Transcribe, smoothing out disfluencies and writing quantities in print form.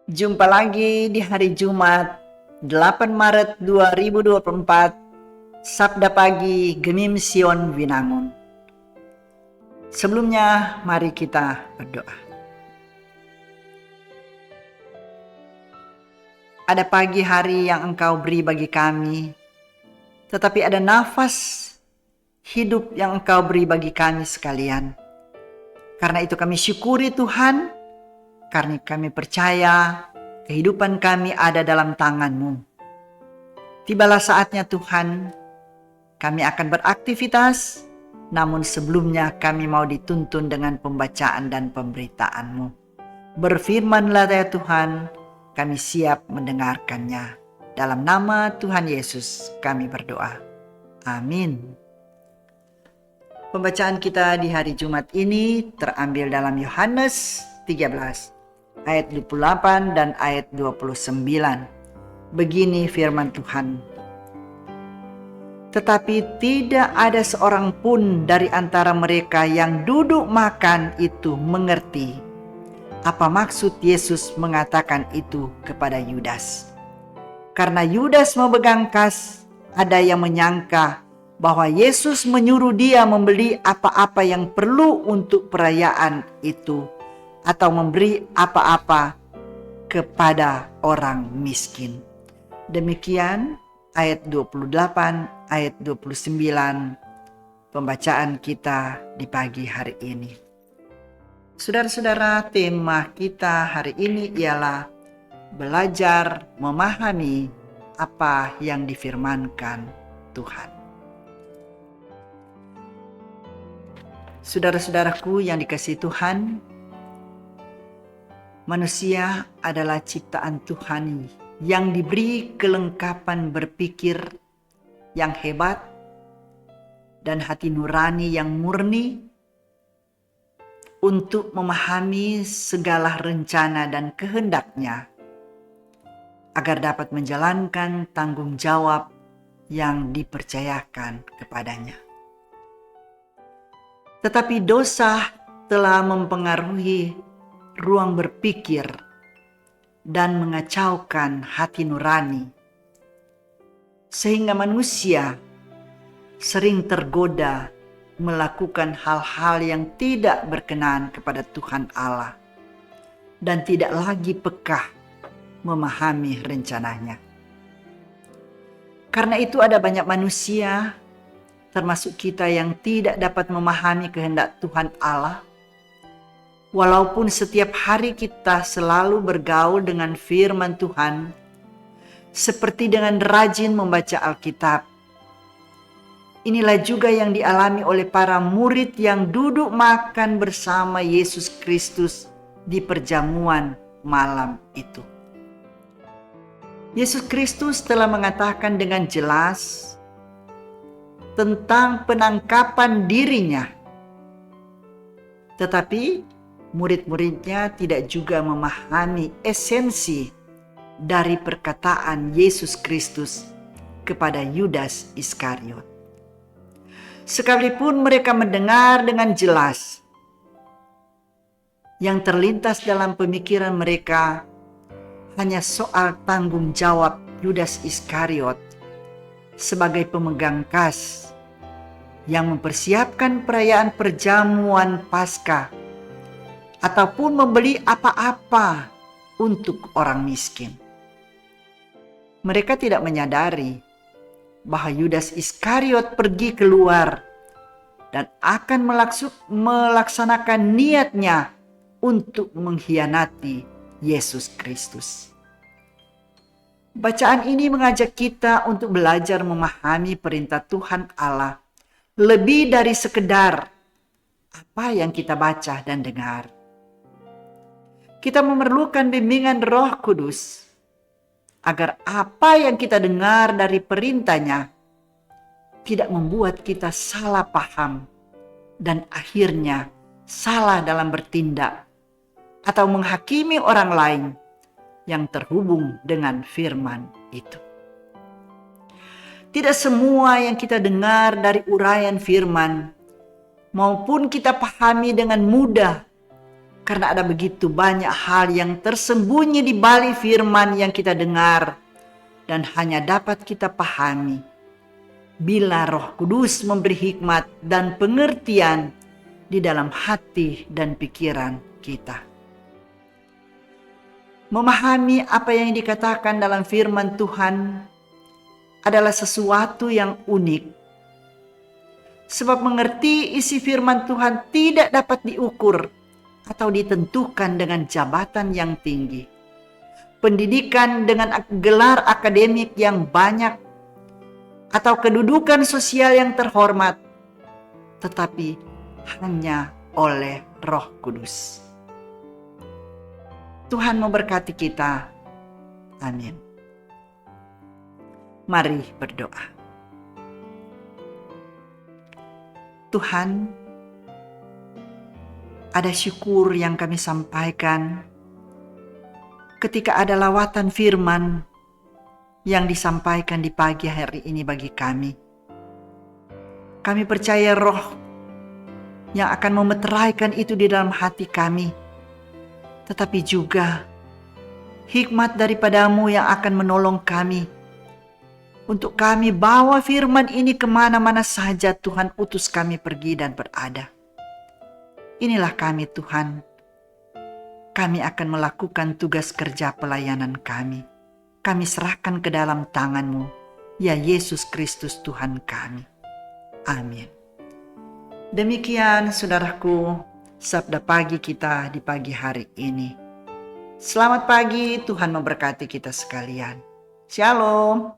Jumpa lagi di hari Jumat 8 Maret 2024, Sabda pagi Gemim Sion Winangun. Sebelumnya mari kita berdoa. Ada pagi hari yang Engkau beri bagi kami, tetapi ada nafas hidup yang Engkau beri bagi kami sekalian. Karena itu kami syukuri Tuhan, karena kami percaya kehidupan kami ada dalam tangan-Mu. Tibalah saatnya Tuhan, kami akan beraktivitas, namun sebelumnya kami mau dituntun dengan pembacaan dan pemberitaan-Mu. Berfirmanlah ya Tuhan, kami siap mendengarkannya. Dalam nama Tuhan Yesus kami berdoa. Amin. Pembacaan kita di hari Jumat ini terambil dalam Yohanes 13 ayat 28 dan ayat 29. Begini firman Tuhan. Tetapi tidak ada seorang pun dari antara mereka yang duduk makan itu mengerti apa maksud Yesus mengatakan itu kepada Yudas. Karena Yudas memegang kas, ada yang menyangka bahwa Yesus menyuruh dia membeli apa-apa yang perlu untuk perayaan itu, atau memberi apa-apa kepada orang miskin. Demikian ayat 28, ayat 29 pembacaan kita di pagi hari ini. Saudara-saudara, tema kita hari ini ialah belajar memahami apa yang difirmankan Tuhan. Saudara-saudaraku yang dikasihi Tuhan, manusia adalah ciptaan Tuhan yang diberi kelengkapan berpikir yang hebat dan hati nurani yang murni untuk memahami segala rencana dan kehendak-Nya agar dapat menjalankan tanggung jawab yang dipercayakan kepadanya. Tetapi dosa telah mempengaruhi ruang berpikir dan mengacaukan hati nurani, sehingga manusia sering tergoda melakukan hal-hal yang tidak berkenan kepada Tuhan Allah dan tidak lagi peka memahami rencananya. Karena itu ada banyak manusia, termasuk kita, yang tidak dapat memahami kehendak Tuhan Allah. Walaupun setiap hari kita selalu bergaul dengan firman Tuhan, seperti dengan rajin membaca Alkitab. Inilah juga yang dialami oleh para murid yang duduk makan bersama Yesus Kristus di perjamuan malam itu. Yesus Kristus telah mengatakan dengan jelas tentang penangkapan dirinya. Tetapi murid-muridnya tidak juga memahami esensi dari perkataan Yesus Kristus kepada Yudas Iskariot. Sekalipun mereka mendengar dengan jelas, yang terlintas dalam pemikiran mereka hanya soal tanggung jawab Yudas Iskariot sebagai pemegang kas yang mempersiapkan perayaan perjamuan Paskah ataupun membeli apa-apa untuk orang miskin. Mereka tidak menyadari bahwa Yudas Iskariot pergi keluar dan akan melaksanakan niatnya untuk mengkhianati Yesus Kristus. Bacaan ini mengajak kita untuk belajar memahami perintah Tuhan Allah lebih dari sekedar apa yang kita baca dan dengar. Kita memerlukan bimbingan Roh Kudus agar apa yang kita dengar dari perintahnya tidak membuat kita salah paham dan akhirnya salah dalam bertindak atau menghakimi orang lain yang terhubung dengan firman itu. Tidak semua yang kita dengar dari uraian firman maupun kita pahami dengan mudah Karena ada begitu banyak hal yang tersembunyi di balik firman yang kita dengar dan hanya dapat kita pahami bila Roh Kudus memberi hikmat dan pengertian di dalam hati dan pikiran kita. Memahami apa yang dikatakan dalam firman Tuhan adalah sesuatu yang unik. Sebab mengerti isi firman Tuhan tidak dapat diukur atau ditentukan dengan jabatan yang tinggi, pendidikan dengan gelar akademik yang banyak, atau kedudukan sosial yang terhormat, tetapi hanya oleh Roh Kudus. Tuhan memberkati kita. Amin. Mari berdoa. Tuhan, ada syukur yang kami sampaikan ketika ada lawatan firman yang disampaikan di pagi hari ini bagi kami. Kami percaya Roh yang akan memeteraikan itu di dalam hati kami, tetapi juga hikmat daripadamu yang akan menolong kami untuk kami bawa firman ini kemana-mana saja Tuhan utus kami pergi dan berada. Inilah kami Tuhan. Kami akan melakukan tugas kerja pelayanan kami. Kami serahkan ke dalam tangan-Mu, ya Yesus Kristus Tuhan kami. Amin. Demikian saudaraku, sabda pagi kita di pagi hari ini. Selamat pagi, Tuhan memberkati kita sekalian. Shalom.